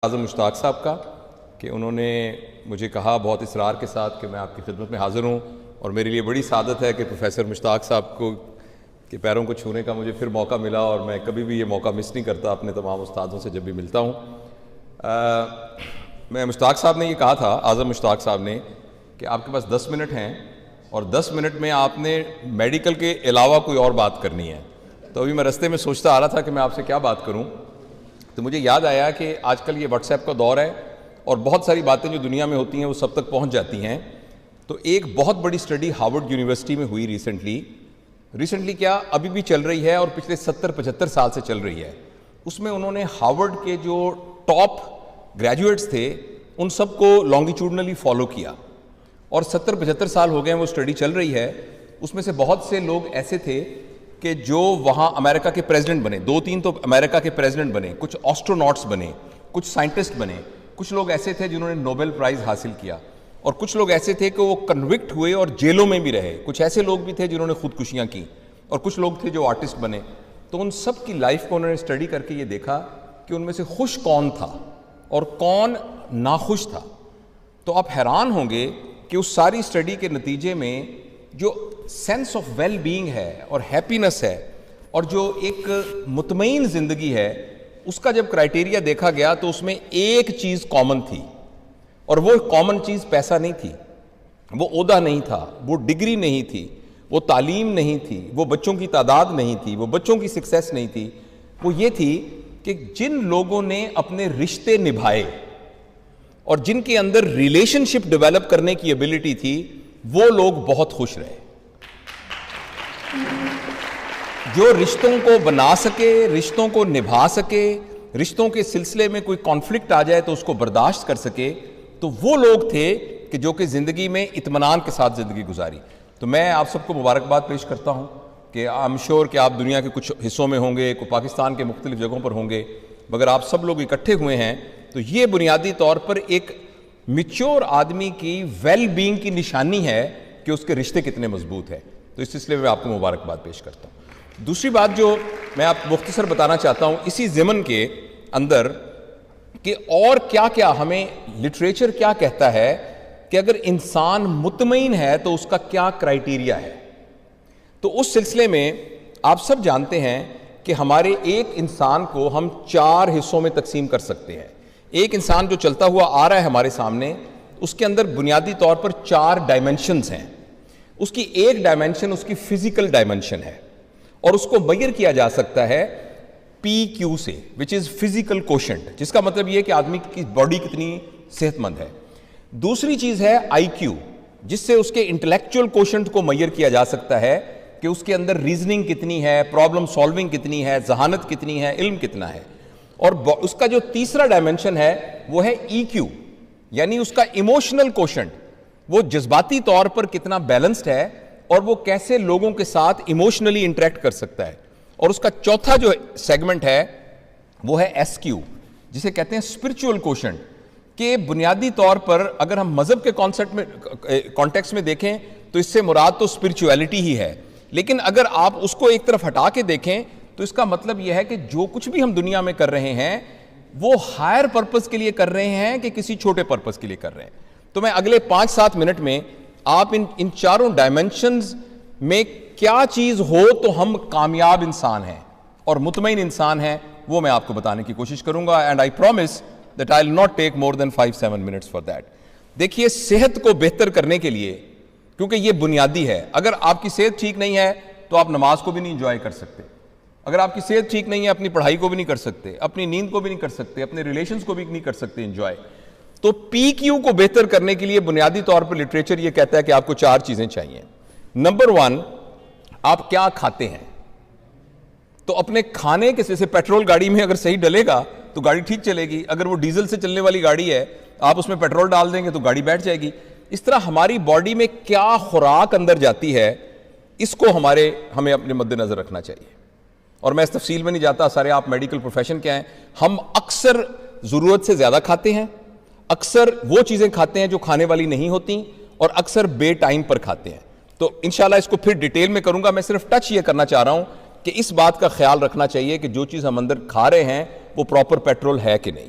اعظم مشتاق صاحب کا کہ انہوں نے مجھے کہا بہت اصرار کے ساتھ کہ میں آپ کی خدمت میں حاضر ہوں، اور میرے لیے بڑی سعادت ہے کہ پروفیسر مشتاق صاحب کو کے پیروں کو چھونے کا مجھے پھر موقع ملا، اور میں کبھی بھی یہ موقع مس نہیں کرتا اپنے تمام استادوں سے جب بھی ملتا ہوں۔ میں مشتاق صاحب نے یہ کہا تھا، اعظم مشتاق صاحب نے، کہ آپ کے پاس 10 منٹ ہیں اور 10 منٹ میں آپ نے میڈیکل کے علاوہ کوئی اور بات کرنی ہے۔ تو ابھی میں رستے میں سوچتا آ رہا تھا کہ میں آپ سے کیا بات کروں، تو مجھے یاد آیا کہ آج کل یہ واٹس ایپ کا دور ہے اور بہت ساری باتیں جو دنیا میں ہوتی ہیں وہ سب تک پہنچ جاتی ہیں۔ تو ایک بہت بڑی سٹڈی ہارورڈ یونیورسٹی میں ہوئی ریسنٹلی کیا ابھی بھی چل رہی ہے اور پچھلے 70-75 سال سے چل رہی ہے۔ اس میں انہوں نے ہارورڈ کے جو ٹاپ گریجویٹس تھے ان سب کو لانگیٹیوڈنلی فالو کیا، اور 70-75 سال ہو گئے ہیں وہ سٹڈی چل رہی ہے۔ اس میں سے بہت سے لوگ ایسے تھے کہ جو وہاں امریکہ کے پریزیڈنٹ بنے، 2-3 تو امریکہ کے پریزیڈنٹ بنے، کچھ آسٹروناٹس بنے، کچھ سائنٹسٹ بنے، کچھ لوگ ایسے تھے جنہوں نے نوبل پرائز حاصل کیا، اور کچھ لوگ ایسے تھے کہ وہ کنوکٹ ہوئے اور جیلوں میں بھی رہے، کچھ ایسے لوگ بھی تھے جنہوں نے خودکشیاں کی، اور کچھ لوگ تھے جو آرٹسٹ بنے۔ تو ان سب کی لائف کو انہوں نے اسٹڈی کر کے یہ دیکھا کہ ان میں سے خوش کون تھا اور کون ناخوش تھا۔ تو آپ حیران ہوں گے کہ اس ساری اسٹڈی کے نتیجے میں جو سینس آف ویل بینگ ہے اور ہیپینس ہے اور جو ایک مطمئن زندگی ہے، اس کا جب کرائیٹیریا دیکھا گیا تو اس میں ایک چیز کامن تھی، اور وہ کامن چیز پیسہ نہیں تھی، وہ عہدہ نہیں تھا، وہ ڈگری نہیں تھی، وہ تعلیم نہیں تھی، وہ بچوں کی تعداد نہیں تھی، وہ بچوں کی سکسیس نہیں تھی۔ وہ یہ تھی کہ جن لوگوں نے اپنے رشتے نبھائے اور جن کے اندر ریلیشن شپ ڈیولپ کرنے کی ایبلٹی تھی، وہ لوگ بہت خوش رہے۔ جو رشتوں کو بنا سکے، رشتوں کو نبھا سکے، رشتوں کے سلسلے میں کوئی کانفلکٹ آ جائے تو اس کو برداشت کر سکے، تو وہ لوگ تھے کہ جو کہ زندگی میں اطمینان کے ساتھ زندگی گزاری۔ تو میں آپ سب کو مبارکباد پیش کرتا ہوں کہ آئی ایم شیور کہ آپ دنیا کے کچھ حصوں میں ہوں گے، کوئی پاکستان کے مختلف جگہوں پر ہوں گے، مگر آپ سب لوگ اکٹھے ہوئے ہیں تو یہ بنیادی طور پر ایک میچور آدمی کی ویل بینگ کی نشانی ہے کہ اس کے رشتے کتنے مضبوط ہیں۔ تو اس سلسلے میں آپ کو مبارکباد پیش کرتا ہوں۔ دوسری بات جو میں آپ مختصر بتانا چاہتا ہوں اسی ضمن کے اندر، کہ اور کیا کیا ہمیں لٹریچر کیا کہتا ہے کہ اگر انسان مطمئن ہے تو اس کا کیا کرائیٹیریا ہے۔ تو اس سلسلے میں آپ سب جانتے ہیں کہ ہمارے ایک انسان کو ہم 4 حصوں میں تقسیم کر سکتے ہیں۔ ایک انسان جو چلتا ہوا آ رہا ہے ہمارے سامنے، اس کے اندر بنیادی طور پر 4 ڈائمنشنز ہیں۔ اس کی ایک ڈائمنشن اس کی فزیکل ڈائمنشن ہے، اور اس کو میئر کیا جا سکتا ہے PQ سے، which is physical quotient، جس کا مطلب یہ ہے کہ آدمی کی باڈی کتنی صحت مند ہے۔ دوسری چیز ہے IQ، جس سے اس کے انٹلیکچوئل کوشنٹ کو میئر کیا جا سکتا ہے کہ اس کے اندر ریزننگ کتنی ہے، پرابلم سالونگ کتنی ہے، ذہانت کتنی ہے، علم کتنا ہے۔ اور اس کا جو تیسرا ڈائمنشن ہے وہ ہے EQ، یعنی اس کا ایموشنل کوشنٹ، وہ جذباتی طور پر کتنا بیلنسڈ ہے اور وہ کیسے لوگوں کے ساتھ ایموشنلی انٹریکٹ کر سکتا ہے۔ اور اس کا چوتھا جو سیگمنٹ ہے وہ ہے SQ، جسے کہتے ہیں اسپرچول کوشنٹ، کہ بنیادی طور پر اگر ہم مذہب کے کانٹیکس میں دیکھیں تو اس سے مراد تو اسپرچویلٹی ہی ہے، لیکن اگر آپ اس کو ایک طرف ہٹا کے دیکھیں تو اس کا مطلب یہ ہے کہ جو کچھ بھی ہم دنیا میں کر رہے ہیں وہ ہائر پرپس کے لیے کر رہے ہیں کہ کسی چھوٹے پرپس کے لیے کر رہے ہیں۔ تو میں اگلے 5-7 منٹ میں آپ ان 4 ڈائمنشنز میں کیا چیز ہو تو ہم کامیاب انسان ہیں اور مطمئن انسان ہیں، وہ میں آپ کو بتانے کی کوشش کروں گا، and I promise that I will not take more than 5-7 minutes for that. دیکھیے، صحت کو بہتر کرنے کے لیے، کیونکہ یہ بنیادی ہے، اگر آپ کی صحت ٹھیک نہیں ہے تو آپ نماز کو بھی نہیں انجوائے کر سکتے، اگر آپ کی صحت ٹھیک نہیں ہے اپنی پڑھائی کو بھی نہیں کر سکتے، اپنی نیند کو بھی نہیں کر سکتے، اپنے ریلیشنز کو بھی نہیں کر سکتے انجوائے۔ تو PQ کو بہتر کرنے کے لیے بنیادی طور پر لٹریچر یہ کہتا ہے کہ آپ کو 4 چیزیں چاہیے۔ نمبر 1، آپ کیا کھاتے ہیں۔ تو اپنے کھانے کے سے پیٹرول گاڑی میں اگر صحیح ڈلے گا تو گاڑی ٹھیک چلے گی، اگر وہ ڈیزل سے چلنے والی گاڑی ہے آپ اس میں پیٹرول ڈال دیں گے تو گاڑی بیٹھ جائے گی۔ اس طرح ہماری باڈی میں کیا خوراک اندر جاتی ہے، اس کو ہمیں اپنے مد نظر رکھنا چاہیے۔ اور میں اس تفصیل میں نہیں جاتا، سارے آپ میڈیکل پروفیشن کے ہیں، ہم اکثر ضرورت سے زیادہ کھاتے ہیں، اکثر وہ چیزیں کھاتے ہیں جو کھانے والی نہیں ہوتی، اور اکثر بے ٹائم پر کھاتے ہیں۔ تو انشاءاللہ اس کو پھر ڈیٹیل میں کروں گا، میں صرف ٹچ یہ کرنا چاہ رہا ہوں کہ اس بات کا خیال رکھنا چاہیے کہ جو چیز ہم اندر کھا رہے ہیں وہ پراپر پیٹرول ہے کہ نہیں۔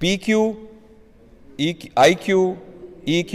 PQ, IQ, EQ